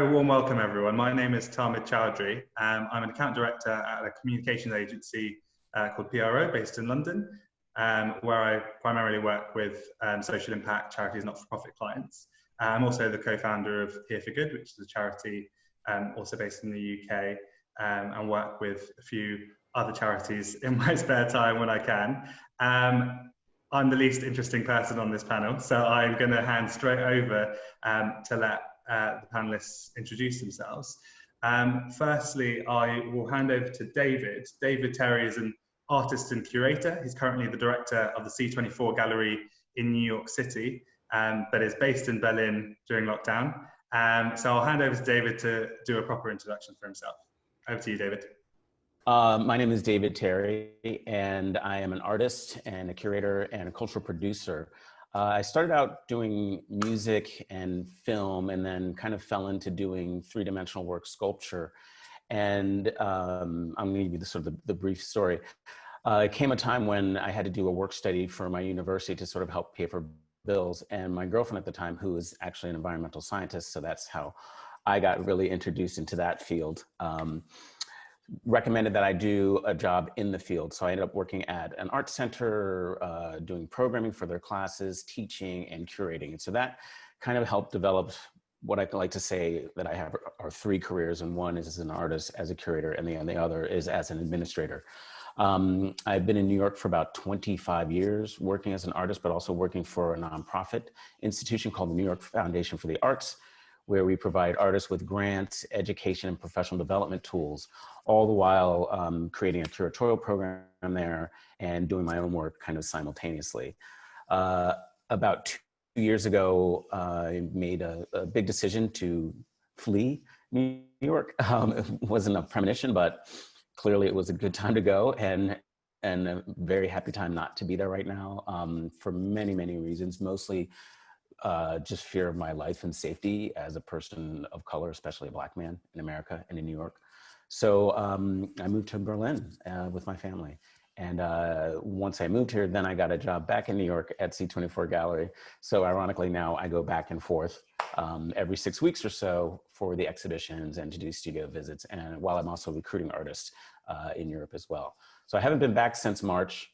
very warm welcome, everyone. My name is Tamid Chowdhury. I'm an account director at a communications agency called PRO, based in London, where I primarily work with social impact charities, not-for-profit clients. I'm also the co-founder of Here for Good, which is a charity also based in the UK, and work with a few other charities in my spare time when I can. I'm the least interesting person on this panel, so I'm going to hand straight over to let the panelists introduce themselves. Firstly, I will hand over to David. David Terry is an artist and curator. He's currently the director of the C24 Gallery in New York City, but is based in Berlin during lockdown. So I'll hand over to David to do a proper introduction for himself. Over to you, David. My name is David Terry, and I am an artist and a curator and a cultural producer. I started out doing music and film, and then kind of fell into doing three-dimensional work, sculpture. And I'm going to give you the brief story. It came a time when I had to do a work study for my university to sort of help pay for bills. And my girlfriend at the time, who was actually an environmental scientist, so that's how I got really introduced into that field, recommended that I do a job in the field. So I ended up working at an art center, doing programming for their classes, teaching and curating. And so that kind of helped develop what I like to say that I have are three careers. And one is as an artist, as a curator, and the other is as an administrator. I've been in New York for about 25 years, working as an artist, but also working for a nonprofit institution called the New York Foundation for the Arts, where we provide artists with grants, education, and professional development tools, all the while creating a curatorial program there and doing my own work kind of simultaneously. About 2 years ago, I made a big decision to flee New York. It wasn't a premonition, but clearly it was a good time to go, and a very happy time not to be there right now, for many, many reasons, mostly just fear of my life and safety as a person of color, especially a Black man in America and in New York. So I moved to Berlin with my family. And once I moved here, then I got a job back in New York at C24 Gallery. So ironically now I go back and forth every 6 weeks or so for the exhibitions and to do studio visits. And while I'm also recruiting artists in Europe as well. So I haven't been back since March.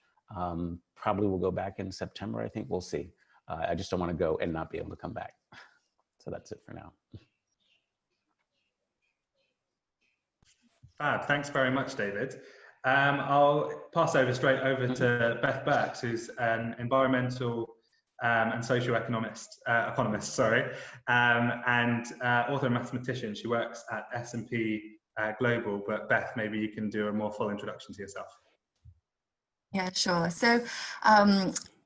Probably will go back in September, I think. We'll see. I just don't want to go and not be able to come back. So that's it for now. Fab, thanks very much, David. I'll pass straight over to Beth Burks, who's an environmental and socio-economist, economist, and author and mathematician. She works at S&P Global, but Beth, maybe you can do a more full introduction to yourself. Yeah, sure. So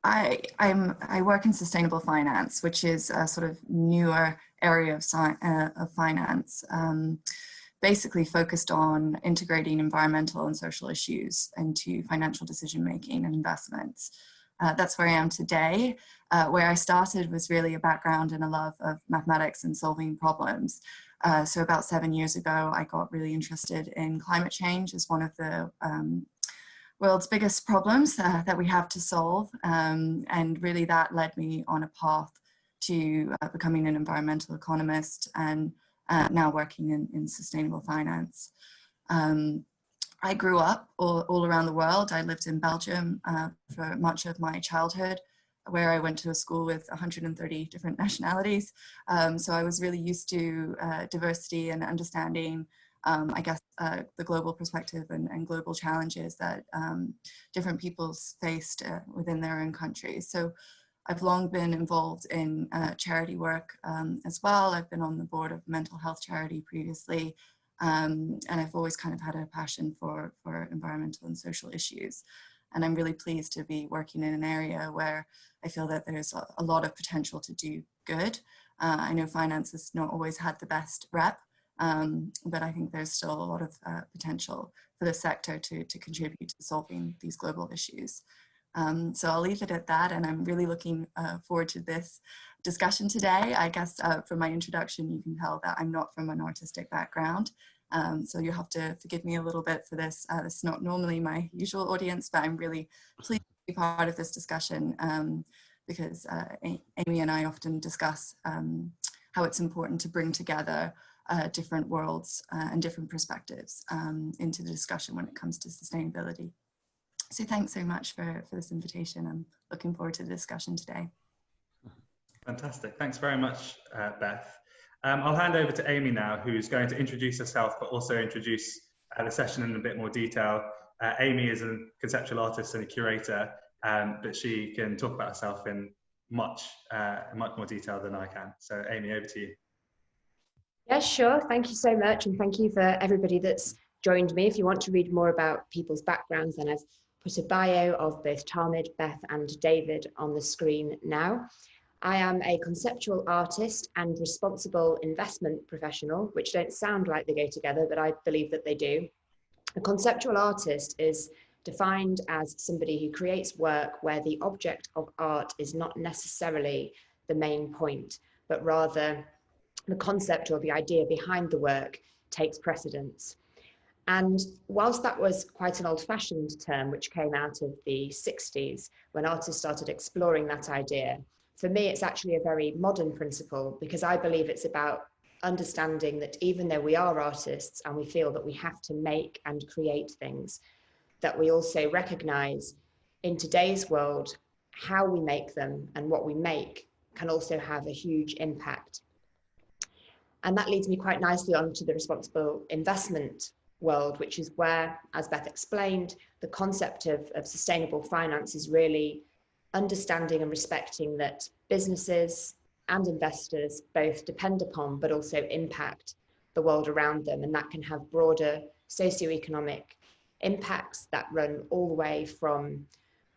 I work in sustainable finance, which is a sort of newer area of finance, basically focused on integrating environmental and social issues into financial decision-making and investments. That's where I am today. Where I started was really a background and a love of mathematics and solving problems. So about 7 years ago, I got really interested in climate change as one of the world's biggest problems that we have to solve. And really that led me on a path to becoming an environmental economist and now working in sustainable finance. I grew up all around the world. I lived in Belgium for much of my childhood, where I went to a school with 130 different nationalities. So I was really used to diversity and understanding I guess the global perspective and global challenges that different peoples faced within their own countries. So I've long been involved in charity work as well. I've been on the board of a mental health charity previously, and I've always kind of had a passion for environmental and social issues. And I'm really pleased to be working in an area where I feel that there's a lot of potential to do good. I know finance has not always had the best rep, but I think there's still a lot of potential for the sector to contribute to solving these global issues. So I'll leave it at that, and I'm really looking forward to this discussion today. I guess from my introduction, you can tell that I'm not from an artistic background, so you'll have to forgive me a little bit for this. This is not normally my usual audience, but I'm really pleased to be part of this discussion because Amy and I often discuss how it's important to bring together different worlds and different perspectives into the discussion when it comes to sustainability. So thanks so much for this invitation. I'm looking forward to the discussion today. Fantastic. Thanks very much, Beth. I'll hand over to Amy now, who's going to introduce herself, but also introduce the session in a bit more detail. Amy is a conceptual artist and a curator, but she can talk about herself in much more detail than I can. So Amy, over to you. Yeah, sure. Thank you so much. And thank you for everybody that's joined me. If you want to read more about people's backgrounds, then I've put a bio of both Talmud, Beth and David on the screen now. I am a conceptual artist and responsible investment professional, which don't sound like they go together, but I believe that they do. A conceptual artist is defined as somebody who creates work where the object of art is not necessarily the main point, but rather the concept or the idea behind the work takes precedence. And whilst that was quite an old-fashioned term, which came out of the 60s, when artists started exploring that idea, for me, it's actually a very modern principle, because I believe it's about understanding that even though we are artists and we feel that we have to make and create things, that we also recognize in today's world, how we make them and what we make can also have a huge impact. And that leads me quite nicely on to the responsible investment world, which is where, as Beth explained, the concept of sustainable finance is really understanding and respecting that businesses and investors both depend upon but also impact the world around them, and that can have broader socioeconomic impacts that run all the way from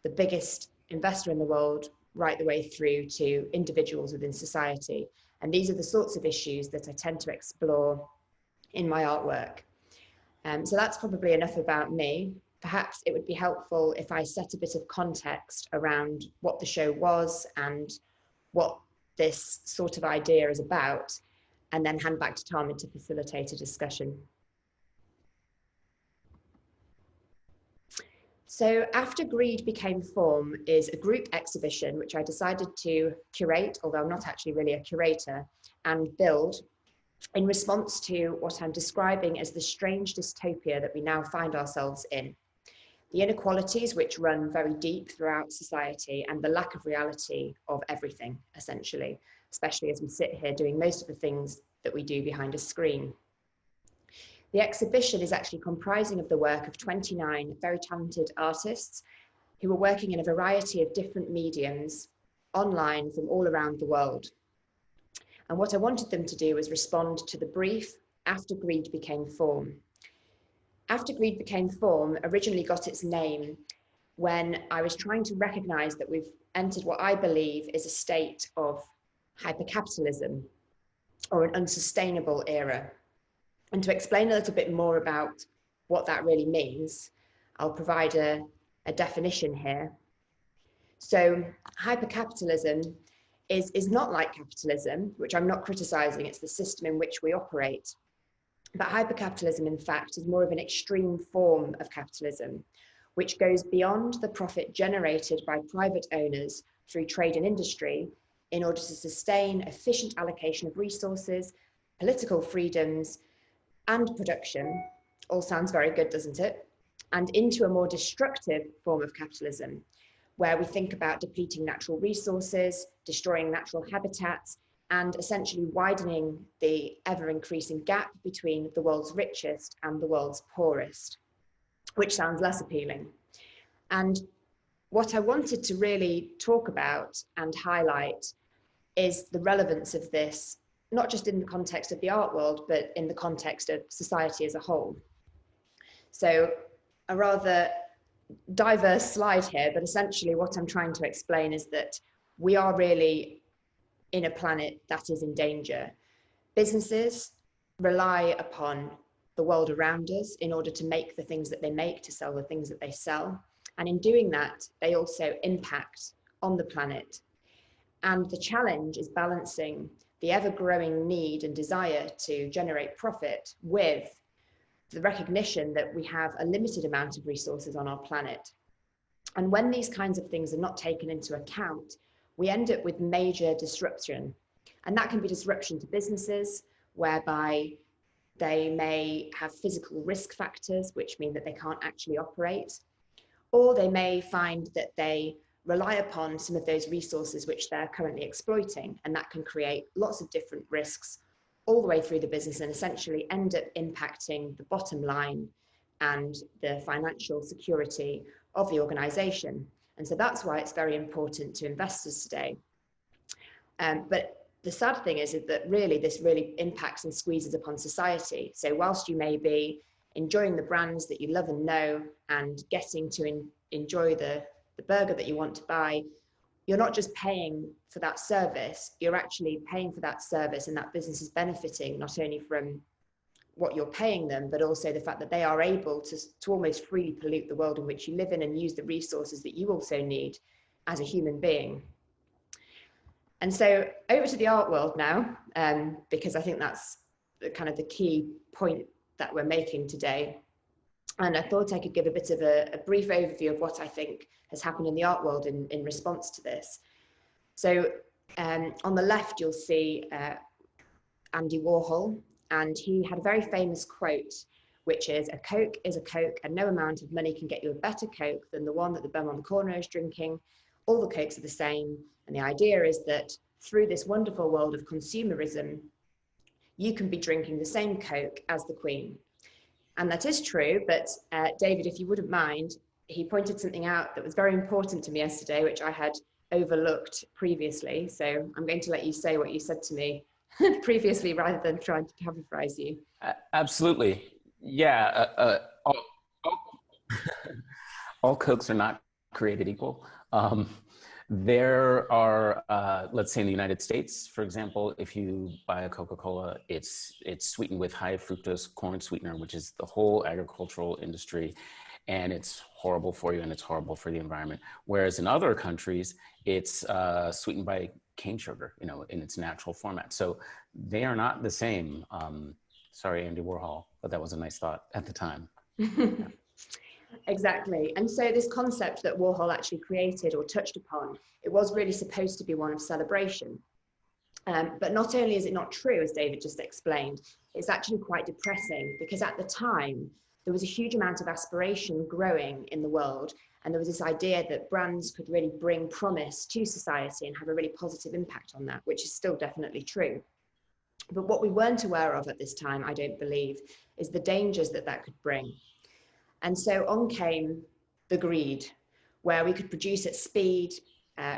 the biggest investor in the world right the way through to individuals within society. And these are the sorts of issues that I tend to explore in my artwork. So that's probably enough about me. Perhaps it would be helpful if I set a bit of context around what the show was and what this sort of idea is about, and then hand back to Talmud to facilitate a discussion. So After Greed Became Form is a group exhibition which I decided to curate, although I'm not actually really a curator, and build in response to what I'm describing as the strange dystopia that we now find ourselves in. The inequalities which run very deep throughout society and the lack of reality of everything, essentially, especially as we sit here doing most of the things that we do behind a screen. The exhibition is actually comprising of the work of 29 very talented artists who are working in a variety of different mediums online from all around the world. And what I wanted them to do was respond to the brief, After Greed Became Form. After Greed Became Form originally got its name when I was trying to recognize that we've entered what I believe is a state of hypercapitalism, or an unsustainable era. And to explain a little bit more about what that really means, I'll provide a definition here. So hypercapitalism is not like capitalism, which I'm not criticizing, it's the system in which we operate. But hypercapitalism, in fact, is more of an extreme form of capitalism, which goes beyond the profit generated by private owners through trade and industry in order to sustain efficient allocation of resources, political freedoms, and production. All sounds very good, doesn't it? And into a more destructive form of capitalism, where we think about depleting natural resources, destroying natural habitats, and essentially widening the ever-increasing gap between the world's richest and the world's poorest, which sounds less appealing. And what I wanted to really talk about and highlight is the relevance of this, not just in the context of the art world, but in the context of society as a whole. So a rather diverse slide here, but essentially what I'm trying to explain is that we are really in a planet that is in danger. Businesses rely upon the world around us in order to make the things that they make, to sell the things that they sell. And in doing that, they also impact on the planet. And the challenge is balancing the ever-growing need and desire to generate profit with the recognition that we have a limited amount of resources on our planet. And when these kinds of things are not taken into account, we end up with major disruption. And that can be disruption to businesses, whereby they may have physical risk factors, which mean that they can't actually operate, or they may find that they rely upon some of those resources which they're currently exploiting, and that can create lots of different risks all the way through the business and essentially end up impacting the bottom line and the financial security of the organization. And so that's why it's very important to investors today. But the sad thing is that really this really impacts and squeezes upon society. So whilst you may be enjoying the brands that you love and know and getting to enjoy the burger that you want to buy, you're not just paying for that service, you're actually paying for that service, and that business is benefiting not only from what you're paying them, but also the fact that they are able to almost freely pollute the world in which you live in and use the resources that you also need as a human being. And so over to the art world now, because I think that's kind of the key point that we're making today. And I thought I could give a bit of a brief overview of what I think has happened in the art world in response to this. So on the left, you'll see Andy Warhol, and he had a very famous quote, which is, "A Coke is a Coke, and no amount of money can get you a better Coke than the one that the bum on the corner is drinking. All the Cokes are the same." And the idea is that through this wonderful world of consumerism, you can be drinking the same Coke as the Queen. And that is true, but David, if you wouldn't mind, he pointed something out that was very important to me yesterday, which I had overlooked previously. So I'm going to let you say what you said to me previously rather than trying to paraphrase you. Absolutely. Yeah. All Cokes are not created equal. There are, let's say in the United States, for example, if you buy a Coca-Cola, it's sweetened with high fructose corn sweetener, which is the whole agricultural industry, and it's horrible for you and it's horrible for the environment. Whereas in other countries, it's sweetened by cane sugar, you know, in its natural format. So they are not the same. Sorry, Andy Warhol, but that was a nice thought at the time. Yeah. Exactly. And so this concept that Warhol actually created or touched upon, it was really supposed to be one of celebration. But not only is it not true, as David just explained, it's actually quite depressing, because at the time, there was a huge amount of aspiration growing in the world. And there was this idea that brands could really bring promise to society and have a really positive impact on that, which is still definitely true. But what we weren't aware of at this time, I don't believe, is the dangers that that could bring. And so on came the greed, where we could produce at speed,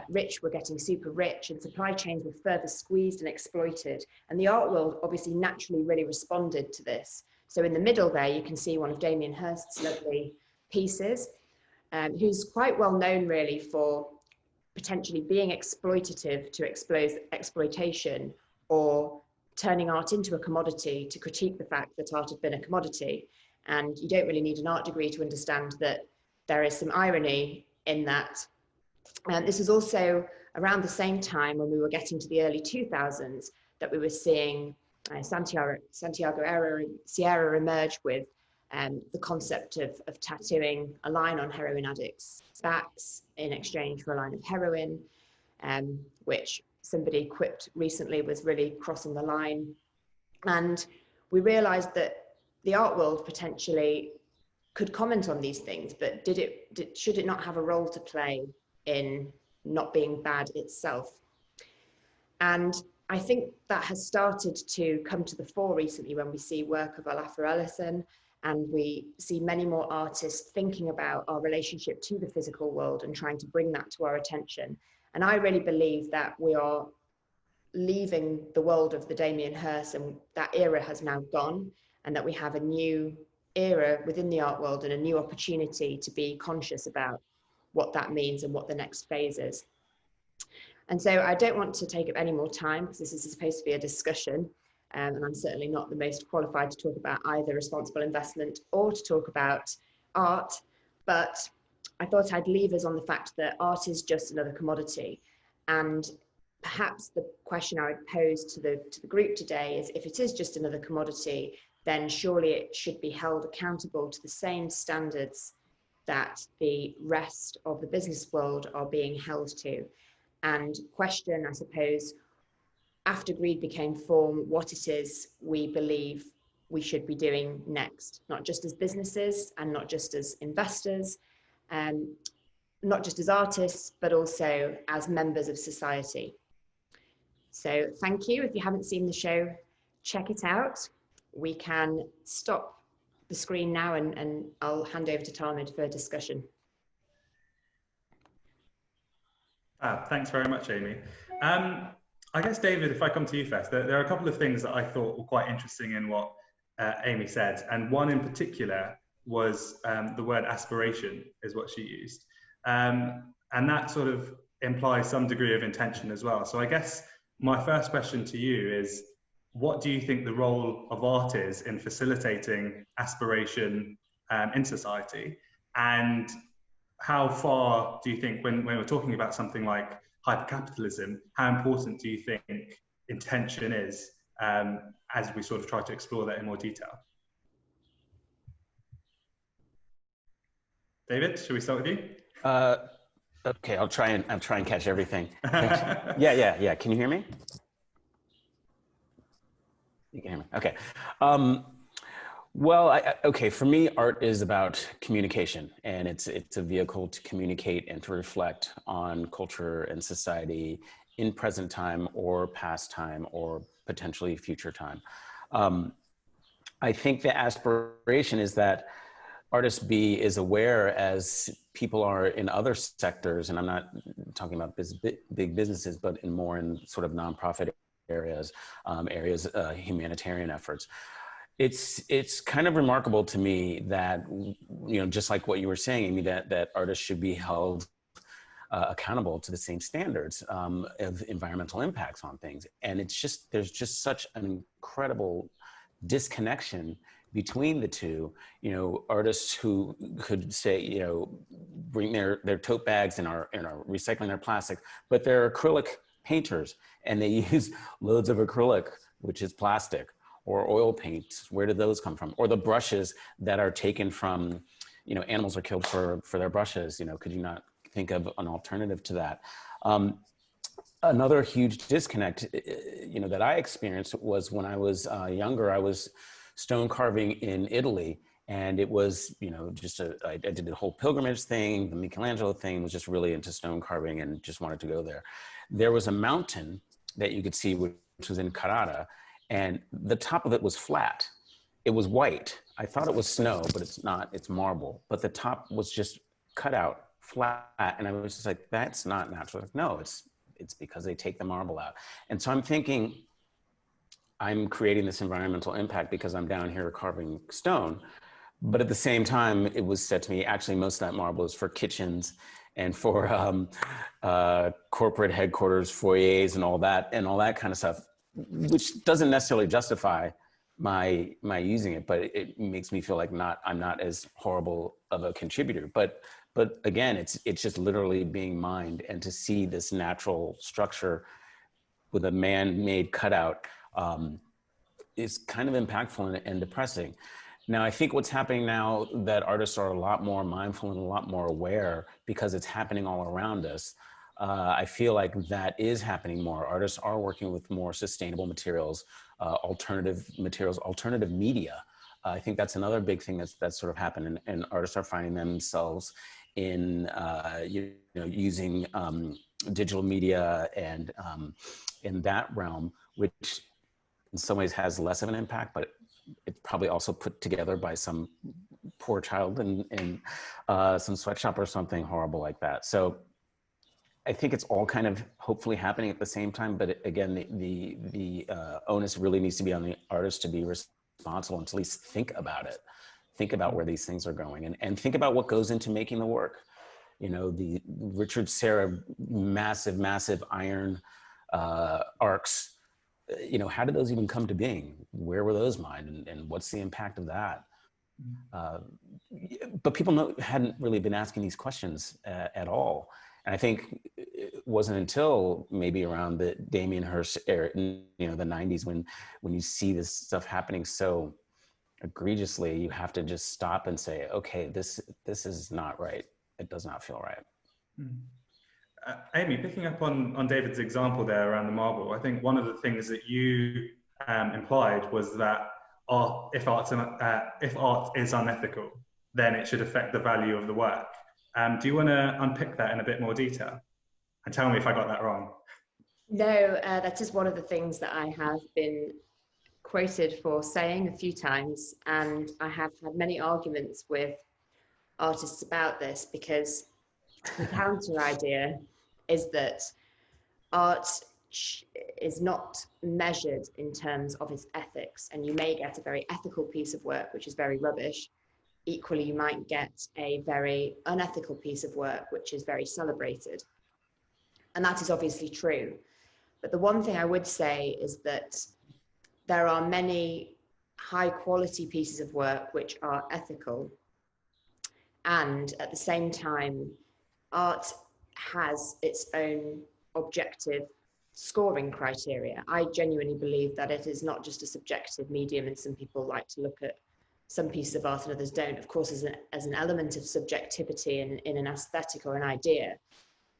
rich were getting super rich, and supply chains were further squeezed and exploited. And the art world obviously naturally really responded to this. So in the middle there, you can see one of Damien Hirst's lovely pieces, who's quite well known really for potentially being exploitative to exploitation, or turning art into a commodity to critique the fact that art had been a commodity. And you don't really need an art degree to understand that there is some irony in that. And this is also around the same time when we were getting to the early 2000s that we were seeing Santiago Sierra emerge with the concept of tattooing a line on heroin addicts' backs in exchange for a line of heroin, which somebody quipped recently was really crossing the line. And we realized that the art world potentially could comment on these things, but should it not have a role to play in not being bad itself? And I think that has started to come to the fore recently when we see work of Olafur Eliasson, and we see many more artists thinking about our relationship to the physical world and trying to bring that to our attention. And I really believe that we are leaving the world of the Damien Hirst, and that era has now gone, and that we have a new era within the art world and a new opportunity to be conscious about what that means and what the next phase is. And so I don't want to take up any more time, because this is supposed to be a discussion, and I'm certainly not the most qualified to talk about either responsible investment or to talk about art, but I thought I'd leave us on the fact that art is just another commodity. And perhaps the question I would pose to the group today is, if it is just another commodity, then surely it should be held accountable to the same standards that the rest of the business world are being held to. And question, I suppose, after greed became form, what it is we believe we should be doing next, not just as businesses and not just as investors, not just as artists, but also as members of society. So thank you. If you haven't seen the show, check it out. We can stop the screen now and I'll hand over to Talmud for discussion. Thanks very much, Amy. I guess, David, if I come to you first, there are a couple of things that I thought were quite interesting in what Amy said. And one in particular was the word aspiration is what she used. And that sort of implies some degree of intention as well. So I guess my first question to you is, what do you think the role of art is in facilitating aspiration in society? And how far do you think, when we're talking about something like hypercapitalism, how important do you think intention is as we sort of try to explore that in more detail? David, should we start with you? Okay, I'll try and catch everything. Yeah. Can you hear me? You can hear me. Okay. Well, okay. For me, art is about communication, and it's a vehicle to communicate and to reflect on culture and society in present time or past time or potentially future time. I think the aspiration is that artists is aware, as people are in other sectors, and I'm not talking about big businesses, but in sort of nonprofit areas, humanitarian efforts. It's kind of remarkable to me that, just like what you were saying, Amy, that artists should be held accountable to the same standards of environmental impacts on things. And there's just such an incredible disconnection between the two. Artists who could say, bring their tote bags and are recycling their plastic, but they're acrylic painters and they use loads of acrylic, which is plastic, or oil paints. Where do those come from? Or the brushes that are taken from, animals are killed for their brushes. Could you not think of an alternative to that? Another huge disconnect, that I experienced was when I was younger. I was stone carving in Italy, and it was, I did the whole pilgrimage thing, the Michelangelo thing, was just really into stone carving and just wanted to go there. There was a mountain that you could see, which was in Carrara, and the top of it was flat. It was white. I thought it was snow, but it's not, it's marble. But the top was just cut out flat. And I was just like, that's not natural. Like, no, it's because they take the marble out. And so I'm thinking, I'm creating this environmental impact because I'm down here carving stone. But at the same time, it was said to me, actually, most of that marble is for kitchens and for corporate headquarters, foyers, and all that kind of stuff, which doesn't necessarily justify my using it, but it makes me feel like I'm not as horrible of a contributor. But again, it's just literally being mined, and to see this natural structure with a man-made cutout is kind of impactful and depressing. Now, I think what's happening now, that artists are a lot more mindful and a lot more aware because it's happening all around us. I feel like that is happening more. Artists are working with more sustainable materials, alternative materials, alternative media. I think that's another big thing that's sort of happened, and artists are finding themselves in using digital media and in that realm, which in some ways has less of an impact, but it's probably also put together by some poor child in some sweatshop or something horrible like that. So I think it's all kind of hopefully happening at the same time, but again, the onus really needs to be on the artist to be responsible and to at least think about it. Think about where these things are going, and think about what goes into making the work. The Richard Serra massive iron arcs, how did those even come to being? Where were those mined, and what's the impact of that? But people hadn't really been asking these questions at all. And I think it wasn't until maybe around the Damien Hirst era, the 90s, when you see this stuff happening so egregiously, you have to just stop and say, okay, this is not right. It does not feel right. Amy, picking up on David's example there around the marble, I think one of the things that you implied was that if art is unethical, then it should affect the value of the work. Do you want to unpick that in a bit more detail and tell me if I got that wrong? No, that is one of the things that I have been quoted for saying a few times, and I have had many arguments with artists about this, because the counter idea is that art is not measured in terms of its ethics, and you may get a very ethical piece of work which is very rubbish. Equally, you might get a very unethical piece of work which is very celebrated, and that is obviously true. But the one thing I would say is that there are many high quality pieces of work which are ethical, and at the same time art has its own objective scoring criteria. I genuinely believe that it is not just a subjective medium, and some people like to look at some pieces of art and others don't. Of course, as an element of subjectivity in an aesthetic or an idea,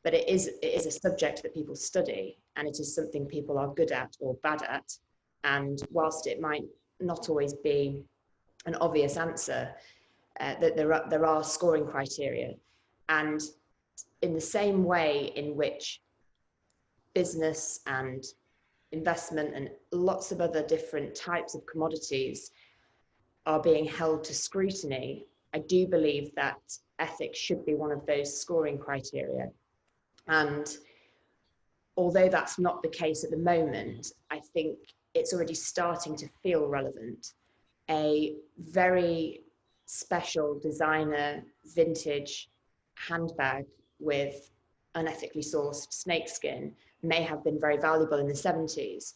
but it is a subject that people study, and it is something people are good at or bad at. And whilst it might not always be an obvious answer, that there are scoring criteria. And in the same way in which business and investment and lots of other different types of commodities are being held to scrutiny, I do believe that ethics should be one of those scoring criteria. And although that's not the case at the moment, I think it's already starting to feel relevant. A very special designer vintage handbag with unethically sourced snakeskin may have been very valuable in the 70s.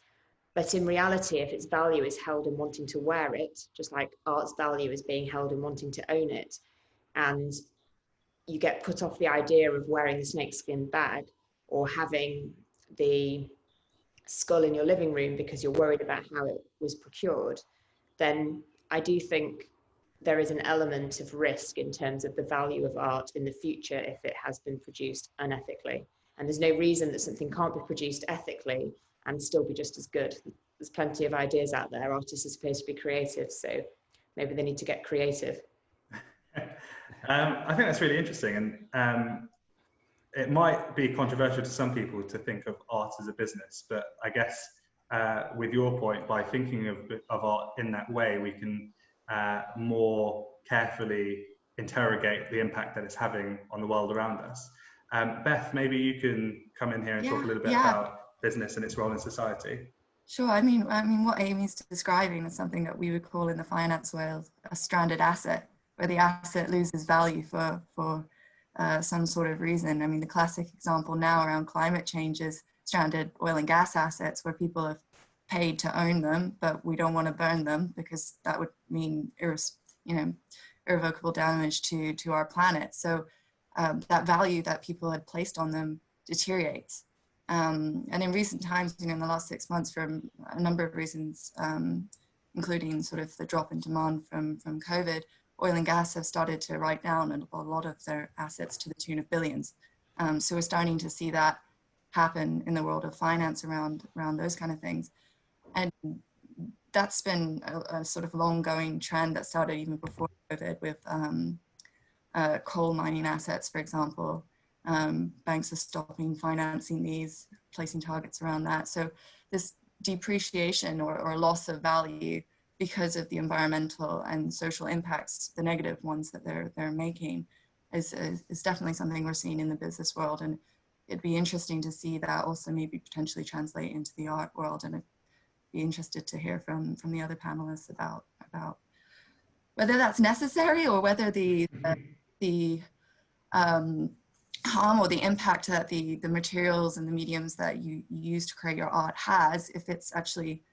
But in reality, if its value is held in wanting to wear it, just like art's value is being held in wanting to own it, and you get put off the idea of wearing the snakeskin bag or having the skull in your living room because you're worried about how it was procured, then I do think there is an element of risk in terms of the value of art in the future if it has been produced unethically. And there's no reason that something can't be produced ethically and still be just as good. There's plenty of ideas out there. Artists are supposed to be creative, so maybe they need to get creative. I think that's really interesting, and it might be controversial to some people to think of art as a business, but I guess with your point, by thinking of art in that way, we can more carefully interrogate the impact that it's having on the world around us. Beth, maybe you can come in here and talk a little bit about business and its role in society. Sure. I mean, what Amy's describing is something that we would call in the finance world a stranded asset, where the asset loses value for some sort of reason. I mean, the classic example now around climate change is stranded oil and gas assets, where people have paid to own them, but we don't want to burn them because that would mean irrevocable damage to our planet. So that value that people had placed on them deteriorates. And in recent times, in the last 6 months, for a number of reasons, including sort of the drop in demand from COVID, oil and gas have started to write down a lot of their assets to the tune of billions. So we're starting to see that happen in the world of finance around those kind of things. And that's been a sort of long-going trend that started even before COVID with coal mining assets, for example. Banks are stopping financing these, placing targets around that. So this depreciation or loss of value because of the environmental and social impacts, the negative ones that they're making, is definitely something we're seeing in the business world. And it'd be interesting to see that also maybe potentially translate into the art world. And I'd be interested to hear from the other panelists about whether that's necessary, or whether the harm or the impact that the materials and the mediums that you use to create your art has, if it's actually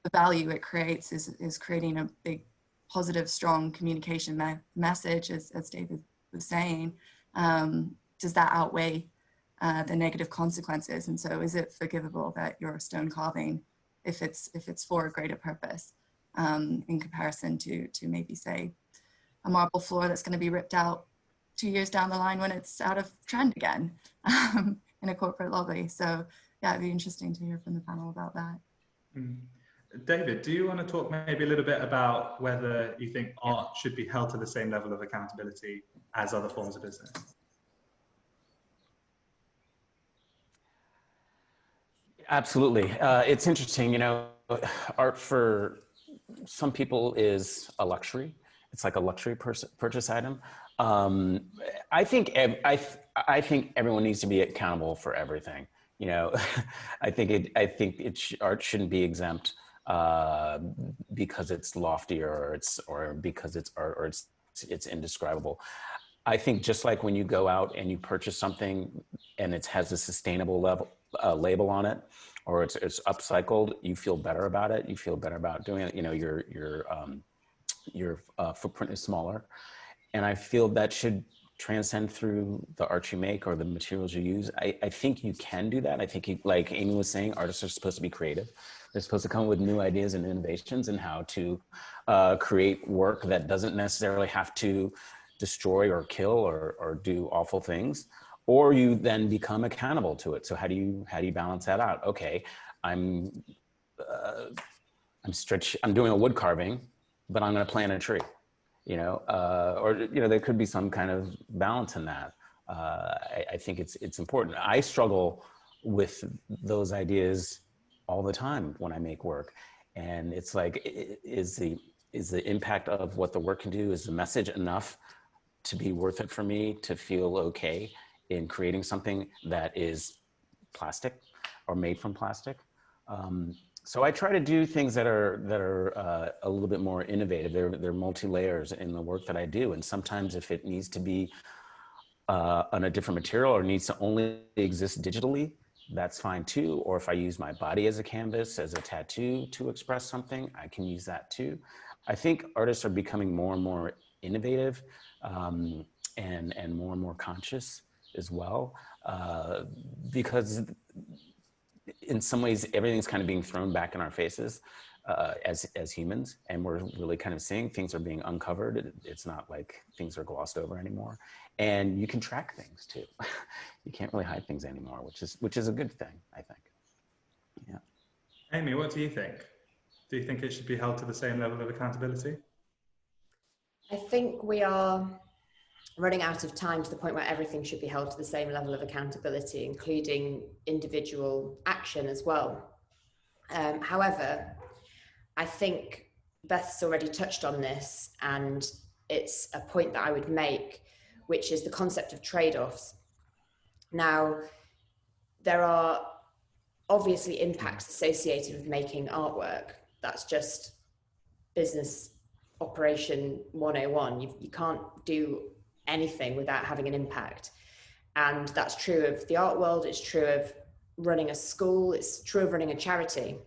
the value it creates is creating a big positive, strong communication message, as David was saying, does that outweigh the negative consequences? And so is it forgivable that you're stone carving if it's for a greater purpose, in comparison to maybe say a marble floor that's going to be ripped out 2 years down the line when it's out of trend again, and in a corporate lobby. So yeah, it'd be interesting to hear from the panel about that. David, do you want to talk maybe a little bit about whether you think art should be held to the same level of accountability as other forms of business? Absolutely. It's interesting, you know, art for some people is a luxury. It's like a luxury purchase item. I think everyone needs to be accountable for everything. You know, art shouldn't be exempt because it's loftier or because it's art or it's indescribable. I think just like when you go out and you purchase something and it has a sustainable label on it, or it's upcycled, you feel better about it. You feel better about doing it. You know, your footprint is smaller, and I feel that should transcend through the art you make or the materials you use. I think you can do that. I think, like Amy was saying, artists are supposed to be creative. They're supposed to come up with new ideas and innovations and how to create work that doesn't necessarily have to destroy or kill or do awful things, or you then become accountable to it. So how do you balance that out? Okay, I'm doing a wood carving, but I'm going to plant a tree, you know, or, you know, there could be some kind of balance in that. I think it's important. I struggle with those ideas all the time when I make work. And it's like, is the impact of what the work can do, is the message enough to be worth it for me to feel okay in creating something that is plastic or made from plastic? So I try to do things that are a little bit more innovative. They're multi-layers in the work that I do. And sometimes if it needs to be on a different material or needs to only exist digitally, that's fine too. Or if I use my body as a canvas, as a tattoo to express something, I can use that too. I think artists are becoming more and more innovative and more conscious as well, because in some ways everything's kind of being thrown back in our faces as humans, and we're really kind of seeing things are being uncovered. It's not like things are glossed over anymore, and you can track things too. You can't really hide things anymore, which is a good thing, I think. Yeah. Amy, what do you think? Do you think it should be held to the same level of accountability? I think we are running out of time to the point where everything should be held to the same level of accountability, including individual action as well. However, I think Beth's already touched on this, and it's a point that I would make, which is the concept of trade-offs. Now, there are obviously impacts associated with making artwork. That's just business operation 101. You can't do anything without having an impact. And that's true of the art world, it's true of running a school, it's true of running a charity.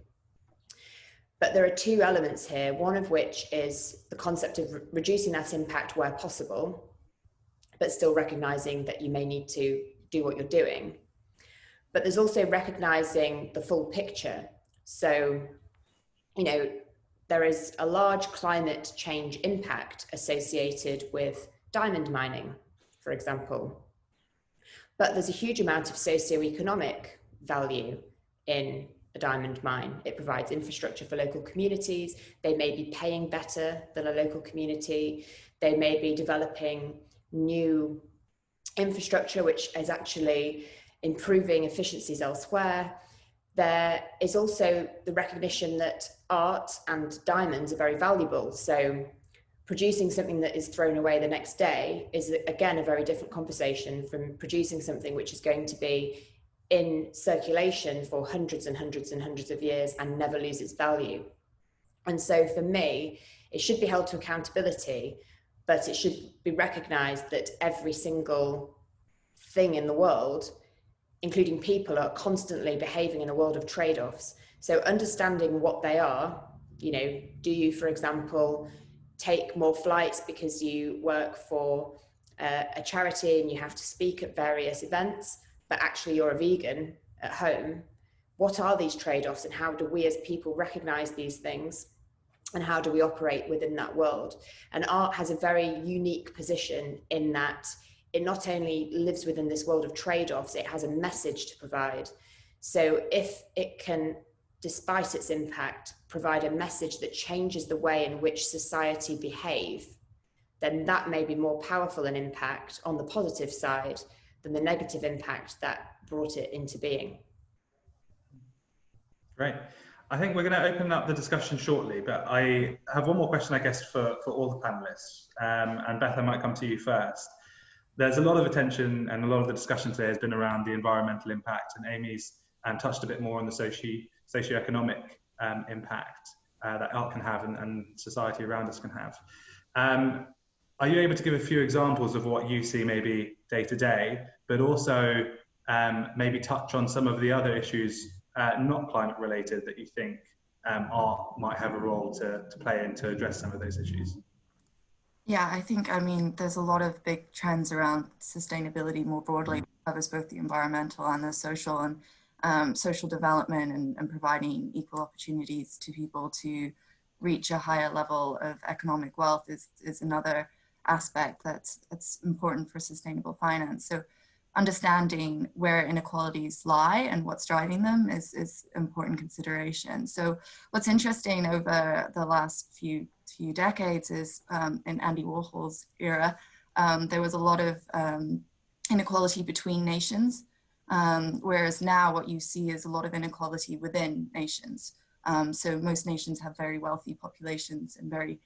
But there are two elements here, one of which is the concept of reducing that impact where possible, but still recognizing that you may need to do what you're doing. But there's also recognizing the full picture. So, you know, there is a large climate change impact associated with diamond mining, for example. But there's a huge amount of socioeconomic value in a diamond mine. It provides infrastructure for local communities. They may be paying better than a local community. They may be developing new infrastructure, which is actually improving efficiencies elsewhere. There is also the recognition that art and diamonds are very valuable. So producing something that is thrown away the next day is, again, a very different conversation from producing something which is going to be in circulation for hundreds and hundreds and hundreds of years and never lose its value. And so for me, it should be held to accountability, but it should be recognized that every single thing in the world, including people, are constantly behaving in a world of trade-offs. So understanding what they are, you know, do you, for example, take more flights because you work for a charity and you have to speak at various events, but actually you're a vegan at home? What are these trade-offs, and how do we as people recognize these things, and how do we operate within that world? And art has a very unique position in that it not only lives within this world of trade-offs, it has a message to provide. So if it can, despite its impact, provide a message that changes the way in which society behave, then that may be more powerful an impact on the positive side than the negative impact that brought it into being. Great. I think we're going to open up the discussion shortly, but I have one more question, I guess, for all the panelists. And Beth, I might come to you first. There's a lot of attention and a lot of the discussion today has been around the environmental impact, and Amy's touched a bit more on the socioeconomic impact that art can have and society around us can have. Are you able to give a few examples of what you see maybe day to day, but also maybe touch on some of the other issues not climate related that you think art might have a role to play in to address some of those issues? Yeah, I think, I mean, there's a lot of big trends around sustainability more broadly, covers both the environmental and the social, and social development and providing equal opportunities to people to reach a higher level of economic wealth is another aspect that's important for sustainable finance. So understanding where inequalities lie and what's driving them is important consideration. So what's interesting over the last few decades is in Andy Warhol's era, there was a lot of inequality between nations, whereas now what you see is a lot of inequality within nations. So most nations have very wealthy populations and very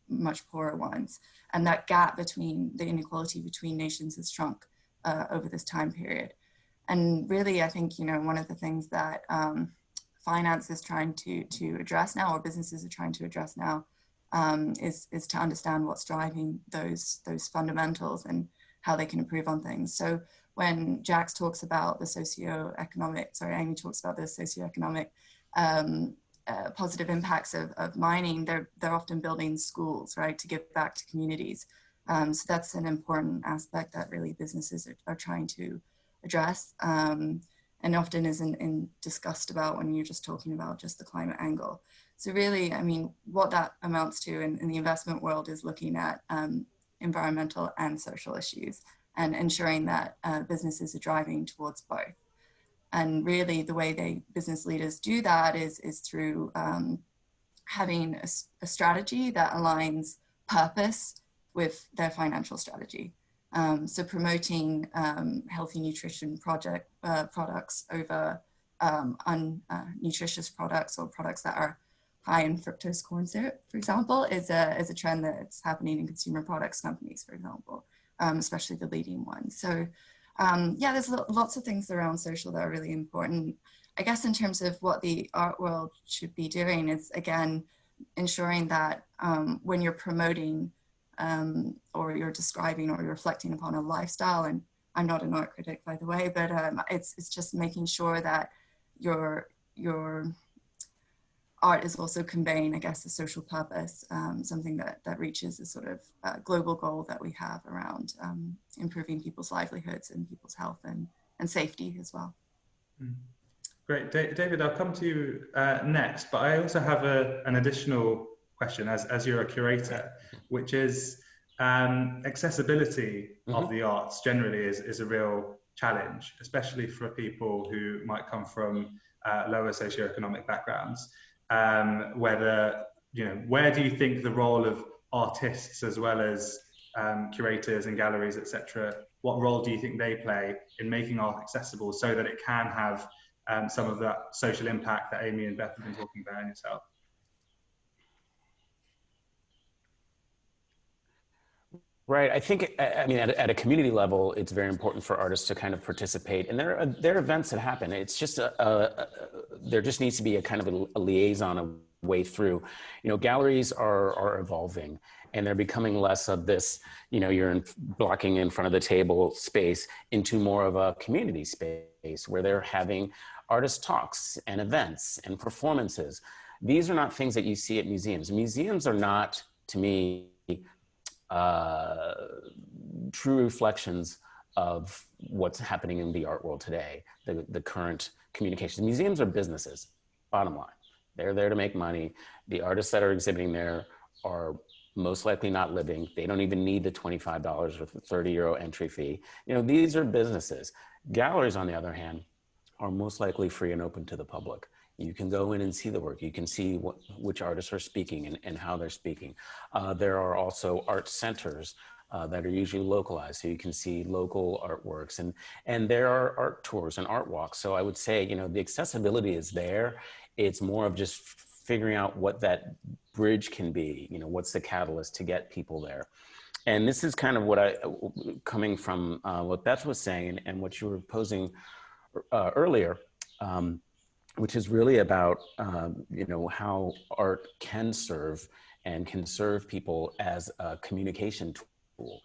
much poorer ones. And that gap between the inequality between nations has shrunk over this time period. And really, I think, you know, one of the things that finance is trying to address now, or businesses are trying to address now, is to understand what's driving those fundamentals and how they can improve on things. So when Jax talks about the Amy talks about the socioeconomic positive impacts of mining, they're often building schools, right, to give back to communities. So that's an important aspect that really businesses are trying to address, and often isn't discussed about when you're just talking about just the climate angle. So really, I mean, what that amounts to in the investment world is looking at environmental and social issues and ensuring that businesses are driving towards both. And really the way business leaders do that is through having a strategy that aligns purpose with their financial strategy. So promoting healthy nutrition products over nutritious products, or products that are high in fructose corn syrup, for example, is a trend that's happening in consumer products companies, for example, especially the leading ones. So yeah, there's lots of things around social that are really important. I guess in terms of what the art world should be doing is, again, ensuring that when you're promoting or you're describing or you're reflecting upon a lifestyle, and I'm not an art critic, by the way, but it's just making sure that your art is also conveying, I guess, a social purpose, something that reaches a sort of global goal that we have around improving people's livelihoods and people's health and safety as well. Great. David, I'll come to you next, but I also have an additional question as you're a curator, which is accessibility of the arts generally is a real challenge, especially for people who might come from lower socioeconomic backgrounds. Where do you think the role of artists as well as curators and galleries, etc., what role do you think they play in making art accessible so that it can have some of that social impact that Amy and Beth have been talking about in yourself? Right. I think, I mean, at a community level, it's very important for artists to kind of participate. And there are events that happen. It's just there just needs to be a kind of a liaison, a way through. You know, galleries are evolving, and they're becoming less of this, you know, you're blocking in front of the table space into more of a community space where they're having artist talks and events and performances. These are not things that you see at museums. Museums are not, to me, true reflections of what's happening in the art world today, the current communications. Museums are businesses, bottom line. They're there to make money. The artists that are exhibiting there are most likely not living. They don't even need the $25 or the €30 entry fee. You know, these are businesses. Galleries, on the other hand, are most likely free and open to the public. You can go in and see the work. You can see which artists are speaking and how they're speaking. There are also art centers that are usually localized, so you can see local artworks, and there are art tours and art walks. So I would say, you know, the accessibility is there. It's more of just figuring out what that bridge can be. You know, what's the catalyst to get people there? And this is kind of what coming from what Beth was saying and what you were posing earlier, which is really about, you know, how art can serve people as a communication tool.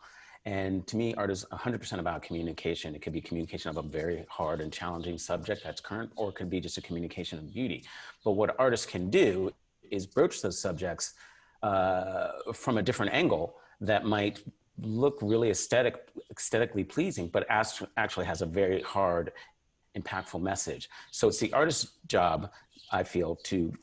And to me, art is 100% about communication. It could be communication of a very hard and challenging subject that's current, or it could be just a communication of beauty. But what artists can do is broach those subjects from a different angle that might look really aesthetically pleasing, but actually has a very hard, impactful message. So it's the artist's job, I feel, to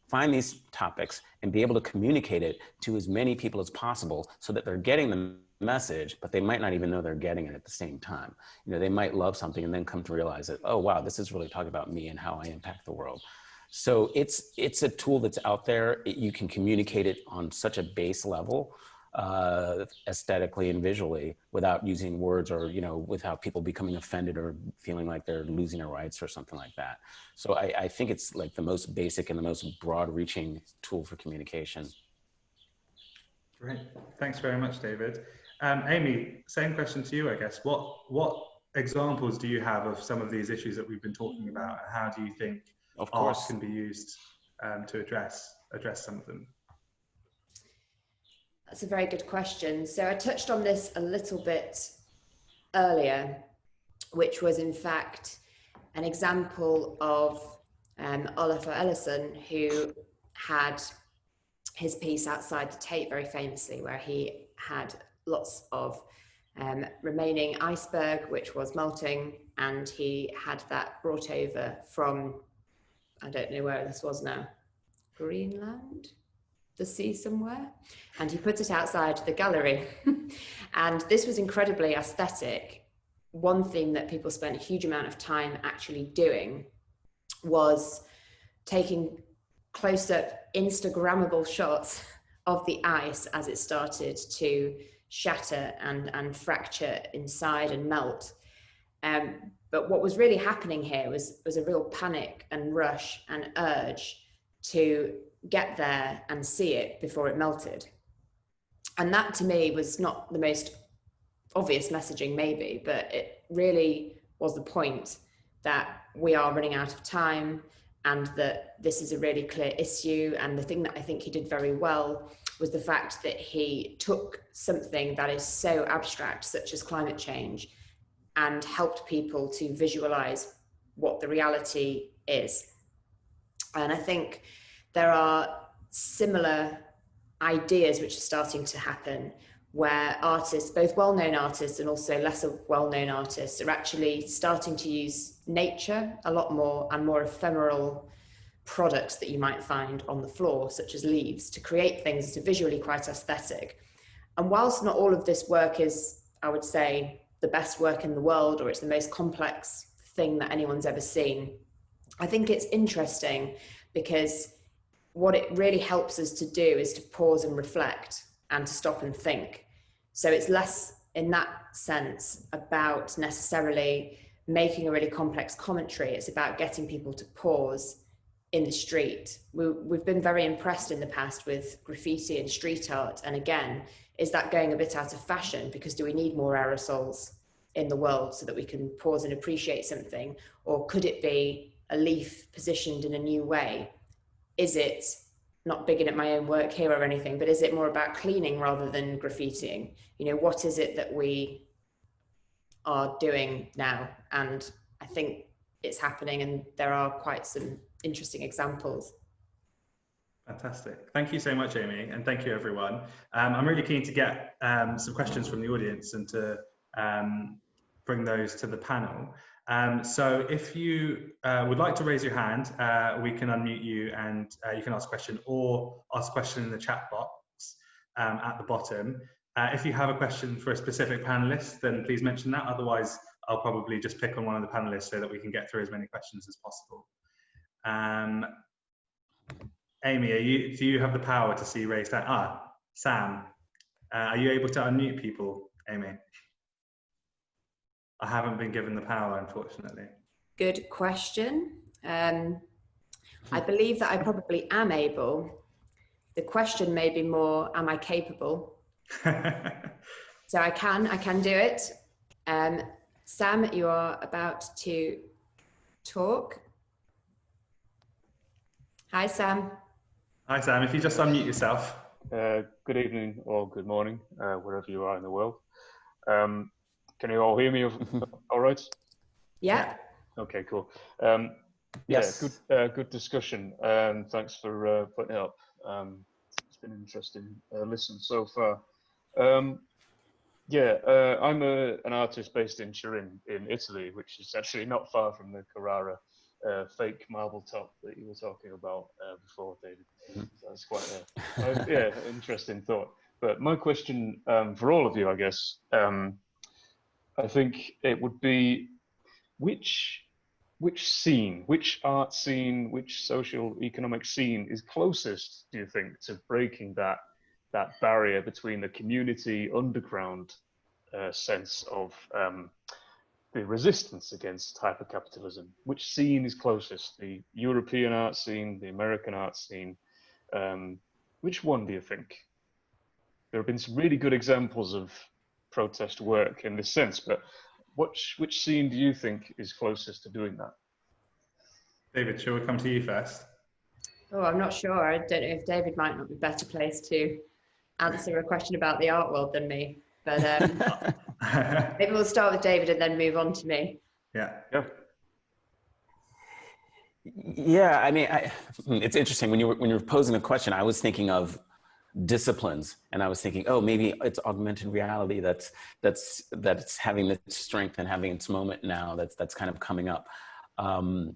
find these topics and be able to communicate it to as many people as possible so that they're getting the message, but they might not even know they're getting it at the same time. You know, they might love something and then come to realize that, oh, wow, this is really talking about me and how I impact the world. So it's a tool that's out there. You can communicate it on such a base level, aesthetically and visually, without using words, or, you know, without people becoming offended or feeling like they're losing their rights or something like that. So I think it's like the most basic and the most broad reaching tool for communication. Great, thanks very much, David. Amy, same question to you, I guess. What examples do you have of some of these issues that we've been talking about, and how do you think art can be used to address some of them? That's a very good question. So I touched on this a little bit earlier, which was in fact an example of Olafur Eliasson, who had his piece outside the Tate very famously, where he had lots of remaining iceberg, which was melting, and he had that brought over from, I don't know where this was now, Greenland? The sea somewhere, and he put it outside the gallery. And this was incredibly aesthetic. One thing that people spent a huge amount of time actually doing was taking close-up Instagrammable shots of the ice as it started to shatter and fracture inside and melt. But what was really happening here was a real panic and rush and urge to get there and see it before it melted. And that to me was not the most obvious messaging maybe, but it really was the point that we are running out of time and that this is a really clear issue. And the thing that I think he did very well was the fact that he took something that is so abstract, such as climate change, and helped people to visualize what the reality is. And I think there are similar ideas which are starting to happen, where artists, both well-known artists and also lesser well-known artists, are actually starting to use nature a lot more and more ephemeral products that you might find on the floor, such as leaves, to create things that are visually quite aesthetic. And whilst not all of this work is, I would say, the best work in the world, or it's the most complex thing that anyone's ever seen, I think it's interesting because what it really helps us to do is to pause and reflect and to stop and think. So it's less in that sense about necessarily making a really complex commentary. It's about getting people to pause in the street. We've been very impressed in the past with graffiti and street art. And again, is that going a bit out of fashion? Because do we need more aerosols in the world so that we can pause and appreciate something? Or could it be a leaf positioned in a new way? Is it, not bigging at my own work here or anything, but is it more about cleaning rather than graffitiing? You know, what is it that we are doing now? And I think it's happening, and there are quite some interesting examples. Fantastic. Thank you so much, Amy, and thank you, everyone. I'm really keen to get some questions from the audience and to bring those to the panel. So if you would like to raise your hand, we can unmute you and you can ask a question, or ask a question in the chat box. at the bottom. If you have a question for a specific panelist, then please mention that. Otherwise, I'll probably just pick on one of the panelists so that we can get through as many questions as possible. Amy, do you have the power to see raised hand? Sam, are you able to unmute people, Amy? I haven't been given the power, unfortunately. Good question. I believe that I probably am able. The question may be more, am I capable? So I can do it. Sam, you are about to talk. Hi, Sam. Hi, Sam. If you just unmute yourself. Good evening or good morning, wherever you are in the world. Can you all hear me all right? Yeah. Okay, cool. Yes. Yeah, good discussion. Thanks for putting it up. It's been an interesting listen so far. I'm an artist based in Turin in Italy, which is actually not far from the Carrara fake marble top that you were talking about before, David. So that's quite an interesting thought. But my question for all of you, I guess, I think it would be which scene, which art scene, which social economic scene is closest, do you think, to breaking that barrier between the community underground sense of the resistance against hypercapitalism? Which scene is closest? The European art scene, the American art scene? Which one do you think? There have been some really good examples of protest work in this sense, but which scene do you think is closest to doing that? David, shall we come to you first? Oh, I'm not sure. I don't know if David might not be better placed to answer a question about the art world than me, but maybe we'll start with David and then move on to me. Yeah. Yeah, I mean, it's interesting when you were posing the question. I was thinking of disciplines, and I was thinking, oh, maybe it's augmented reality that's having this strength and having its moment now. That's kind of coming up. I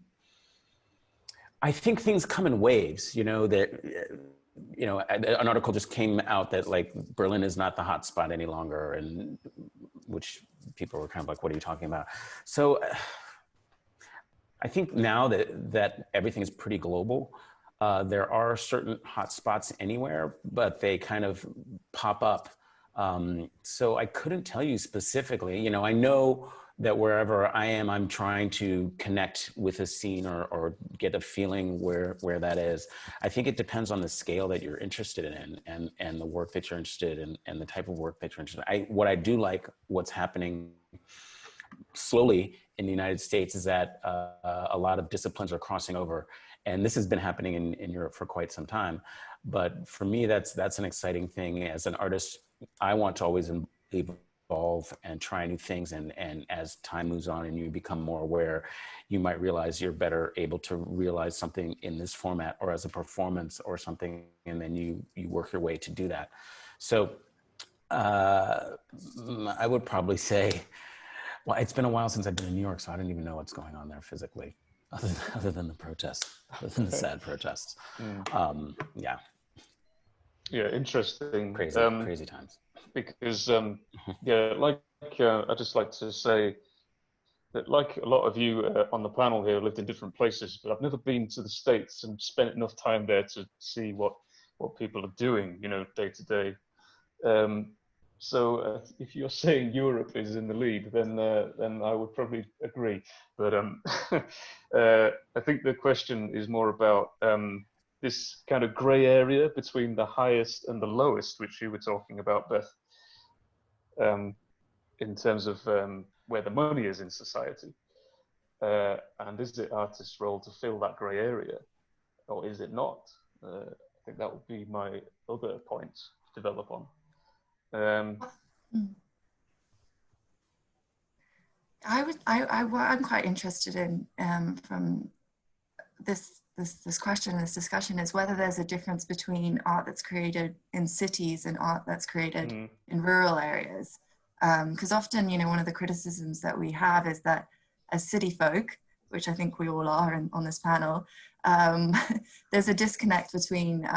think things come in waves. An article just came out that like Berlin is not the hot spot any longer, and which people were kind of like, what are you talking about? So I think now that everything is pretty global, there are certain hot spots anywhere, but they kind of pop up. So I couldn't tell you specifically. I know that wherever I am, I'm trying to connect with a scene or get a feeling where that is. I think it depends on the scale that you're interested in and the work that you're interested in and the type of work that you're interested in. What I do like what's happening slowly in the United States is that a lot of disciplines are crossing over. And this has been happening in Europe for quite some time. But for me, that's an exciting thing. As an artist, I want to always evolve and try new things. And as time moves on and you become more aware, you might realize you're better able to realize something in this format or as a performance or something. And then you work your way to do that. So I would probably say, well, it's been a while since I've been in New York, so I don't even know what's going on there physically. Other than the protests, other than the sad protests. Yeah, interesting. Crazy times. Because I just like to say that, like a lot of you on the panel here, lived in different places, but I've never been to the States and spent enough time there to see what people are doing, day to day. So if you're saying Europe is in the lead, then I would probably agree. But I think the question is more about this kind of grey area between the highest and the lowest, which you were talking about, Beth, in terms of where the money is in society. And is it artists' role to fill that grey area, or is it not? I think that would be my other point to develop on. I'm quite interested in from this question, this discussion, is whether there's a difference between art that's created in cities and art that's created in rural areas. Because often, one of the criticisms that we have is that as city folk, which I think we all are on this panel, there's a disconnect between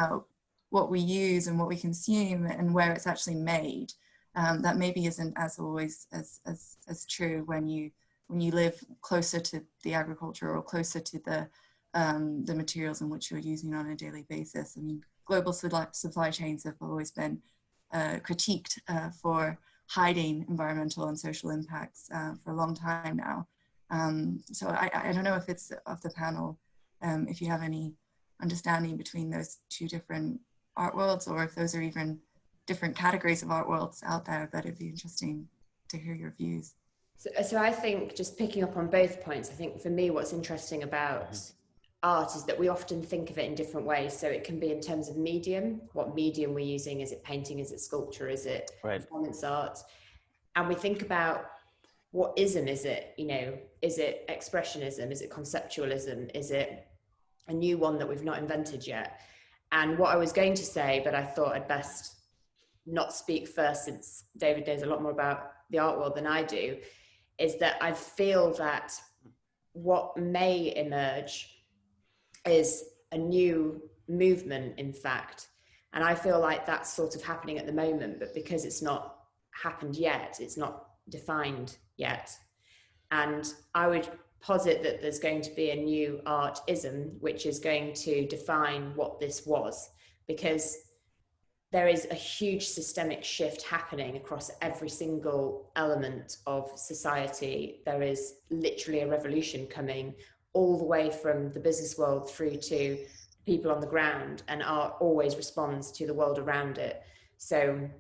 what we use and what we consume and where it's actually made. That maybe isn't as always as true when you live closer to the agriculture or closer to the materials in which you're using on a daily basis. I mean, global supply chains have always been critiqued for hiding environmental and social impacts for a long time now. So I don't know if it's of the panel, if you have any understanding between those two different art worlds, or if those are even different categories of art worlds out there, but it'd be interesting to hear your views. So I think, just picking up on both points, I think for me what's interesting about art is that we often think of it in different ways. So it can be in terms of medium, what medium we're using. Is it painting? Is it sculpture? Is it performance art? And we think about what ism is it? You know, is it expressionism? Is it conceptualism? Is it a new one that we've not invented yet? And what I was going to say, but I thought I'd best not speak first, since David knows a lot more about the art world than I do, is that I feel that what may emerge is a new movement, in fact. And I feel like that's sort of happening at the moment, but because it's not happened yet, it's not defined yet. And I would posit that there's going to be a new artism, which is going to define what this was, because there is a huge systemic shift happening across every single element of society. There is literally a revolution coming, all the way from the business world through to people on the ground, and art always responds to the world around it. So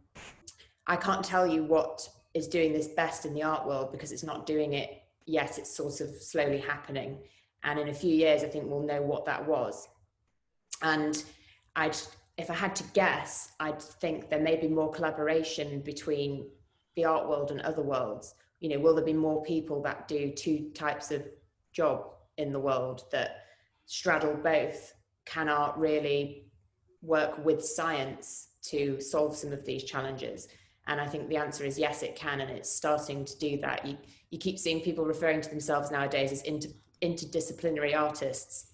I can't tell you what is doing this best in the art world, because it's not doing it yet. It's sort of slowly happening. And in a few years, I think we'll know what that was. And if I had to guess, I'd think there may be more collaboration between the art world and other worlds. You know, will there be more people that do two types of job in the world that straddle both? Can art really work with science to solve some of these challenges? And I think the answer is yes, it can, and it's starting to do that. You keep seeing people referring to themselves nowadays as interdisciplinary artists,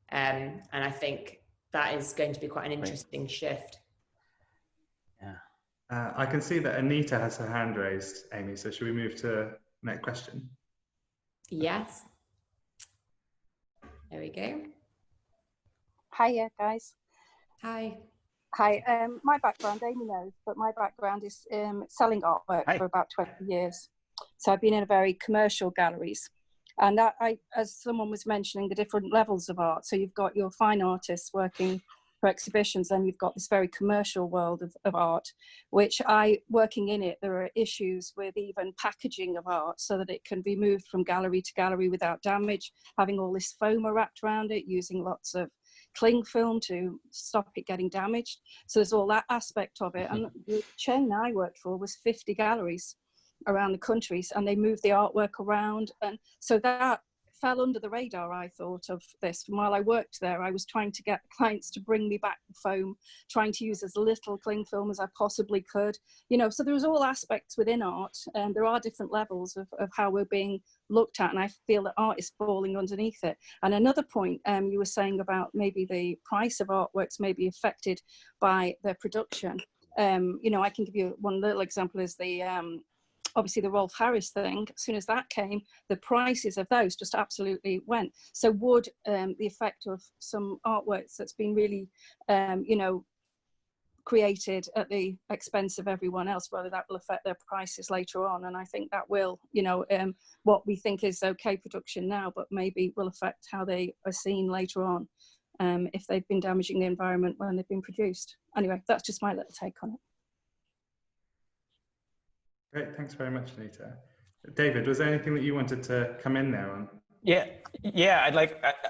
and I think that is going to be quite an interesting shift. Yeah. I can see that Anita has her hand raised, Amy, so should we move to the next question? Yes. There we go. Hiya, guys. Hi. Hi. My background, Amy knows, but my background is selling artwork for about 20 years. So I've been in a very commercial galleries. And that, as someone was mentioning, the different levels of art. So you've got your fine artists working for exhibitions, and you've got this very commercial world of art, which working in it, there are issues with even packaging of art so that it can be moved from gallery to gallery without damage, having all this foam wrapped around it, using lots of cling film to stop it getting damaged. So there's all that aspect of it. And the chain I worked for was 50 galleries around the countries, and they moved the artwork around, and so that fell under the radar, I thought, of this. And while I worked there, I was trying to get clients to bring me back the foam, trying to use as little cling film as I possibly could, you know. So there was all aspects within art, and there are different levels of how we're being looked at, and I feel that art is falling underneath it. And another point you were saying about maybe the price of artworks may be affected by their production. You know, I can give you one little example, is the obviously the Rolf Harris thing. As soon as that came, the prices of those just absolutely went. So would the effect of some artworks that's been really, you know, created at the expense of everyone else, whether that will affect their prices later on? And I think that will, you know, what we think is okay production now, but maybe will affect how they are seen later on, if they've been damaging the environment when they've been produced. Anyway, that's just my little take on it. Great, thanks very much, Anita. David, was there anything that you wanted to come in there on? Yeah,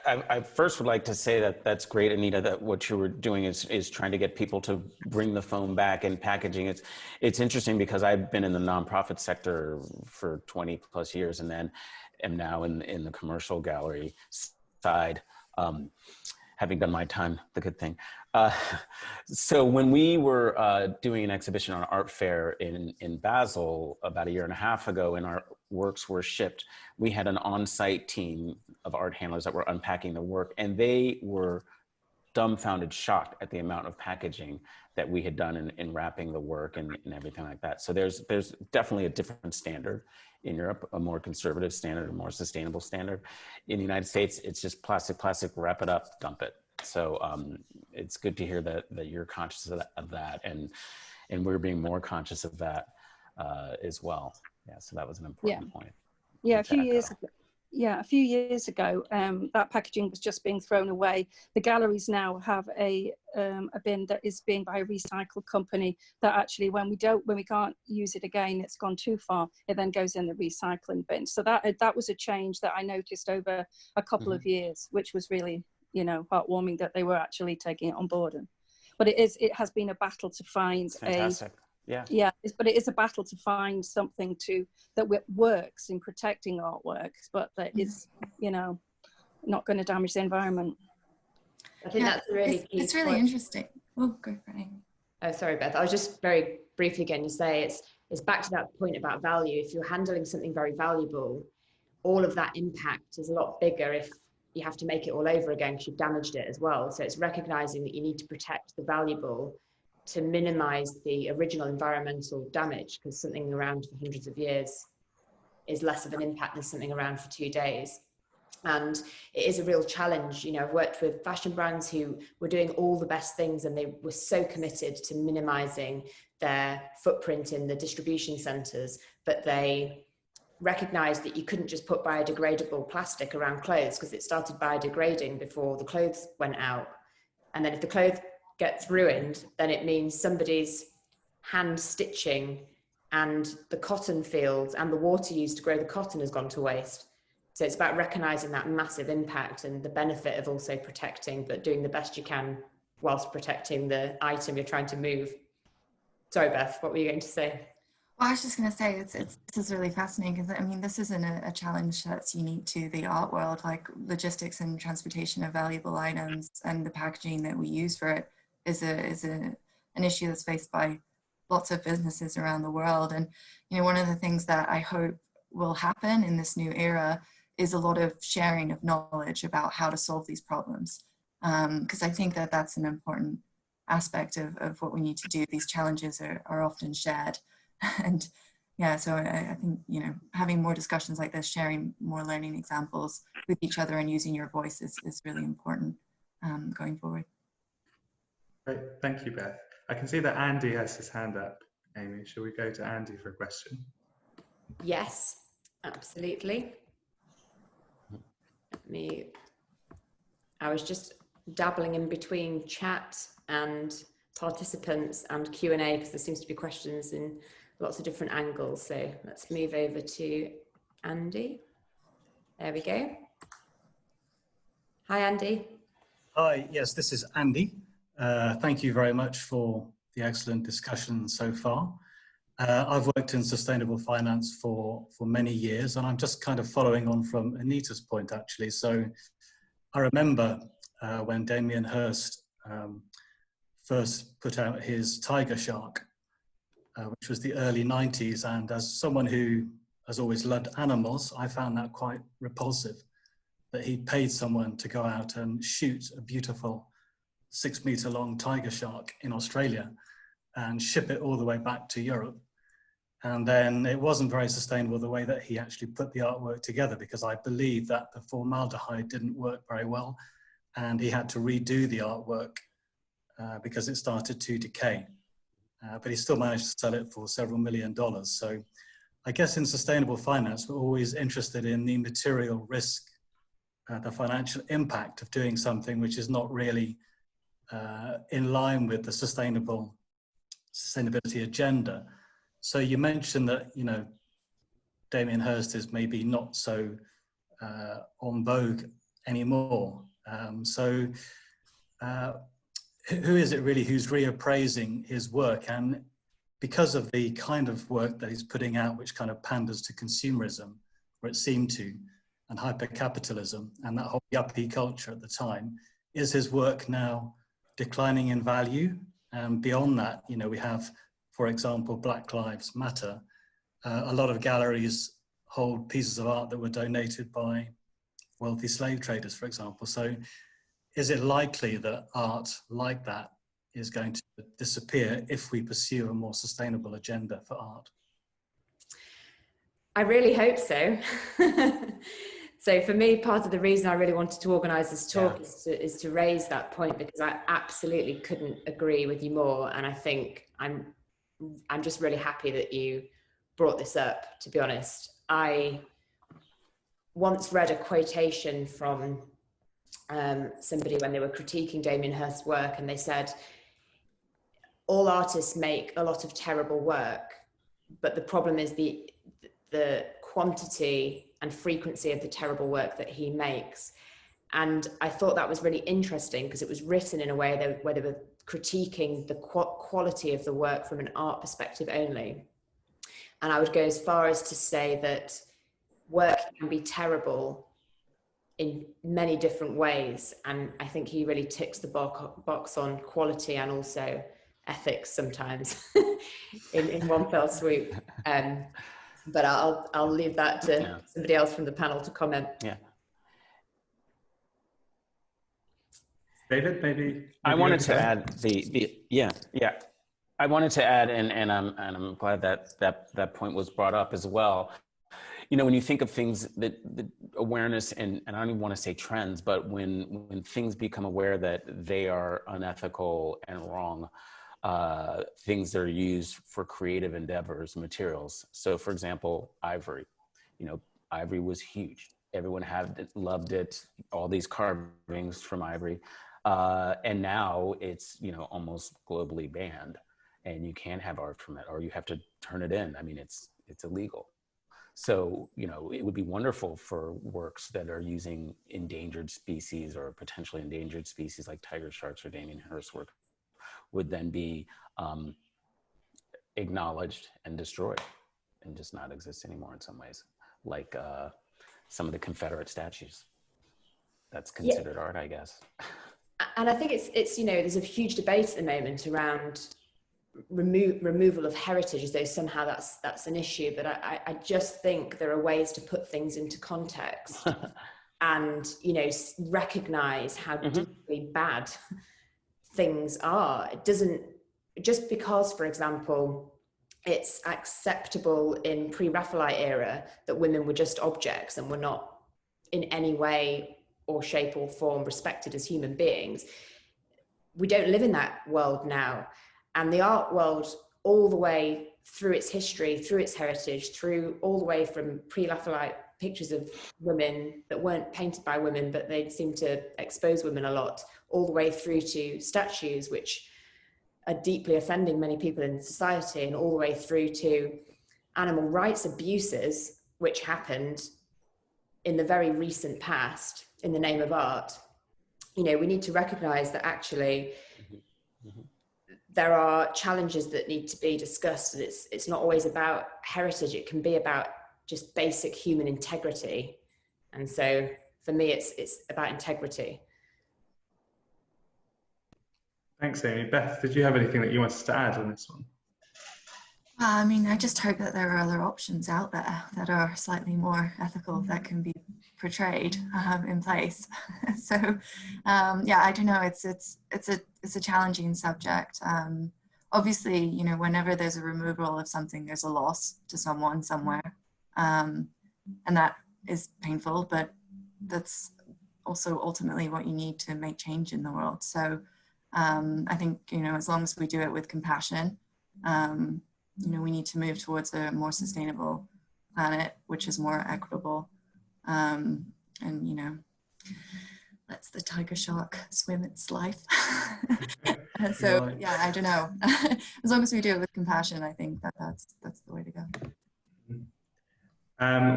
I first would like to say that that's great, Anita, that what you were doing is trying to get people to bring the foam back in packaging. It's interesting because I've been in the nonprofit sector for 20 plus years, and then am now in the commercial gallery side, having done my time, the good thing. So when we were doing an exhibition on Art Fair in Basel about 1.5 years ago, and our works were shipped, we had an on-site team of art handlers that were unpacking the work, and they were dumbfounded, shocked at the amount of packaging that we had done in wrapping the work and everything like that. So there's definitely a different standard in Europe, a more conservative standard, a more sustainable standard. In the United States, it's just plastic, wrap it up, dump it. So it's good to hear that you're conscious of that, and we're being more conscious of that as well. Yeah, so that was an important point. Yeah, a few years ago, that packaging was just being thrown away. The galleries now have a bin that is being by a recycled company that actually, when we can't use it again, it's gone too far, it then goes in the recycling bin. So that was a change that I noticed over a couple of years, which was really, you know, heartwarming that they were actually taking it on board. But it has been a battle to find but it is a battle to find something that works in protecting artworks, but that is, you know, not going to damage the environment. I think that's a really key it's really interesting. Oh, go for it. Oh, sorry, Beth. I was just very briefly going to say it's back to that point about value. If you're handling something very valuable, all of that impact is a lot bigger if you have to make it all over again because you've damaged it as well. So it's recognizing that you need to protect the valuable to minimize the original environmental damage, because something around for hundreds of years is less of an impact than something around for 2 days. And it is a real challenge. You know, I've worked with fashion brands who were doing all the best things and they were so committed to minimizing their footprint in the distribution centers, but they recognized that you couldn't just put biodegradable plastic around clothes because it started biodegrading before the clothes went out. And then if the clothes gets ruined, then it means somebody's hand stitching and the cotton fields and the water used to grow the cotton has gone to waste. So it's about recognizing that massive impact and the benefit of also protecting, but doing the best you can whilst protecting the item you're trying to move. Sorry, Beth, what were you going to say? Well, I was just going to say, this is really fascinating because, I mean, this isn't a challenge that's unique to the art world. Like, logistics and transportation of valuable items and the packaging that we use for it is an issue that's faced by lots of businesses around the world. And, you know, one of the things that I hope will happen in this new era is a lot of sharing of knowledge about how to solve these problems. Because I think that that's an important aspect of what we need to do. These challenges are often shared. And yeah, so I think, you know, having more discussions like this, sharing more learning examples with each other and using your voice is really important going forward. Great, thank you, Beth. I can see that Andy has his hand up. Amy, shall we go to Andy for a question? Yes, absolutely. I was just dabbling in between chat and participants and Q&A because there seems to be questions in lots of different angles. So let's move over to Andy. There we go. Hi, Andy. Hi, yes, this is Andy. Thank you very much for the excellent discussion so far. I've worked in sustainable finance for many years, and I'm just kind of following on from Anita's point, actually. So I remember when Damien Hirst first put out his tiger shark, which was the early 90s. And as someone who has always loved animals, I found that quite repulsive, that he paid someone to go out and shoot a beautiful 6-meter long tiger shark in Australia and ship it all the way back to Europe. And then it wasn't very sustainable the way that he actually put the artwork together, because I believe that the formaldehyde didn't work very well. And he had to redo the artwork because it started to decay. But he still managed to sell it for several $1 million. So I guess in sustainable finance, we're always interested in the material risk, the financial impact of doing something which is not really in line with the sustainability agenda. So you mentioned that, you know, Damien Hirst is maybe not so en vogue anymore. Who is it really who's reappraising his work? And because of the kind of work that he's putting out, which kind of panders to consumerism, or it seemed to, and hypercapitalism, and that whole yuppie culture at the time, is his work now declining in value? And beyond that, you know, we have, for example, Black Lives Matter. A lot of galleries hold pieces of art that were donated by wealthy slave traders, for example. So is it likely that art like that is going to disappear if we pursue a more sustainable agenda for art? I really hope so. So for me, part of the reason I really wanted to organise this talk is to raise that point, because I absolutely couldn't agree with you more. And I think I'm just really happy that you brought this up, to be honest. I once read a quotation from somebody when they were critiquing Damien Hirst's work, and they said, all artists make a lot of terrible work, but the problem is the quantity and frequency of the terrible work that he makes. And I thought that was really interesting, because it was written in a way where they were critiquing the quality of the work from an art perspective only. And I would go as far as to say that work can be terrible in many different ways. And I think he really ticks the box on quality and also ethics sometimes in one fell swoop. But I'll leave that to somebody else from the panel to comment. Yeah. David, maybe I wanted to add I wanted to add, and I'm glad that point was brought up as well. You know, when you think of things that awareness, and I don't even want to say trends, but when things become aware that they are unethical and wrong, things that are used for creative endeavors, materials. So for example, ivory, you know, ivory was huge. Everyone loved it, all these carvings from ivory. And now it's, you know, almost globally banned, and you can't have art from it, or you have to turn it in. I mean, it's illegal. So, you know, it would be wonderful for works that are using endangered species or potentially endangered species like tiger sharks or Damien Hirst's work would then be acknowledged and destroyed and just not exist anymore in some ways, like some of the Confederate statues. That's considered art, I guess. And I think it's you know, there's a huge debate at the moment around removal of heritage, as though somehow that's an issue. But I just think there are ways to put things into context and, you know, recognize how deeply bad things are. It doesn't, just because, for example, it's acceptable in pre-Raphaelite era that women were just objects and were not in any way or shape or form respected as human beings. We don't live in that world now. And the art world, all the way through its history, through its heritage, through all the way from pre-Raphaelite pictures of women that weren't painted by women, but they seem to expose women a lot, all the way through to statues, which are deeply offending many people in society, and all the way through to animal rights abuses, which happened in the very recent past in the name of art. You know, we need to recognize that actually there are challenges that need to be discussed, and it's not always about heritage. It can be about just basic human integrity. And so for me, it's about integrity. Thanks, Amy. Beth, did you have anything that you wanted to add on this one? I mean, I just hope that there are other options out there that are slightly more ethical that can be portrayed in place. So, yeah, I don't know. It's a challenging subject. Obviously, you know, whenever there's a removal of something, there's a loss to someone somewhere, and that is painful. But that's also ultimately what you need to make change in the world. So, I think, you know, as long as we do it with compassion. You know, we need to move towards a more sustainable planet, which is more equitable. And, you know, lets the tiger shark swim its life. So, yeah, I don't know. As long as we do it with compassion, I think that's the way to go.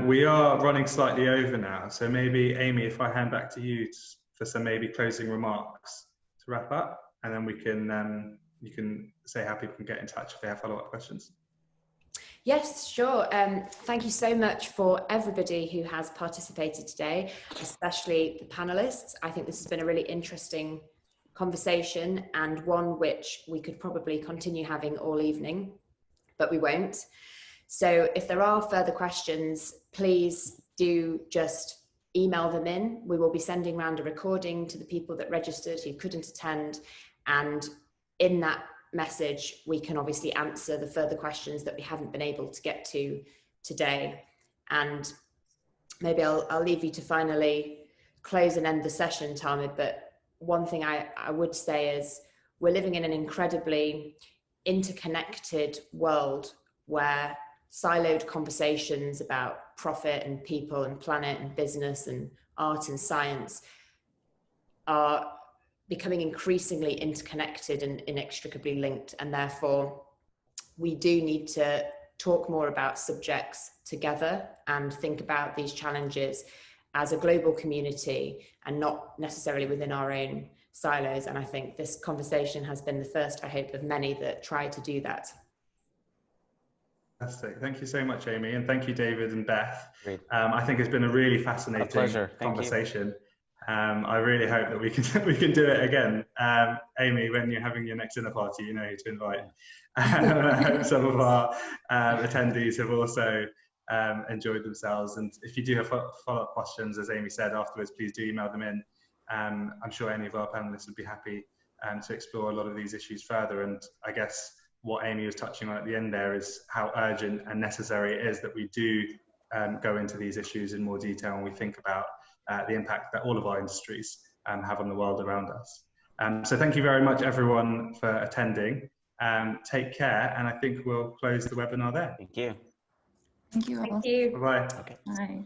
We are running slightly over now. So maybe, Amy, if I hand back to you for some maybe closing remarks to wrap up, and then we can you can say how people can get in touch if they have follow-up questions. Yes, sure. Thank you so much for everybody who has participated today, especially the panelists. I think this has been a really interesting conversation, and one which we could probably continue having all evening, but we won't. So if there are further questions, please do just email them in. We will be sending around a recording to the people that registered who couldn't attend, and in that message we can obviously answer the further questions that we haven't been able to get to today. And maybe I'll leave you to finally close and end the session, Ṭhʌɪpəkapɪt, but one thing I would say is we're living in an incredibly interconnected world where siloed conversations about profit and people and planet and business and art and science are becoming increasingly interconnected and inextricably linked. And therefore, we do need to talk more about subjects together and think about these challenges as a global community and not necessarily within our own silos. And I think this conversation has been the first, I hope, of many that try to do that. Fantastic. Thank you so much, Amy. And thank you, David and Beth. I think it's been a really fascinating conversation. I really hope that we can do it again. Amy, when you're having your next dinner party, you know who to invite. I hope some of our attendees have also enjoyed themselves. And if you do have follow-up questions, as Amy said, afterwards, please do email them in. I'm sure any of our panelists would be happy to explore a lot of these issues further. And I guess what Amy was touching on at the end there is how urgent and necessary it is that we do go into these issues in more detail and we think about the impact that all of our industries have on the world around us. So thank you very much, everyone, for attending. Take care, and I think we'll close the webinar there. Thank you. Thank you all. Thank you. Bye-bye. Okay. Bye.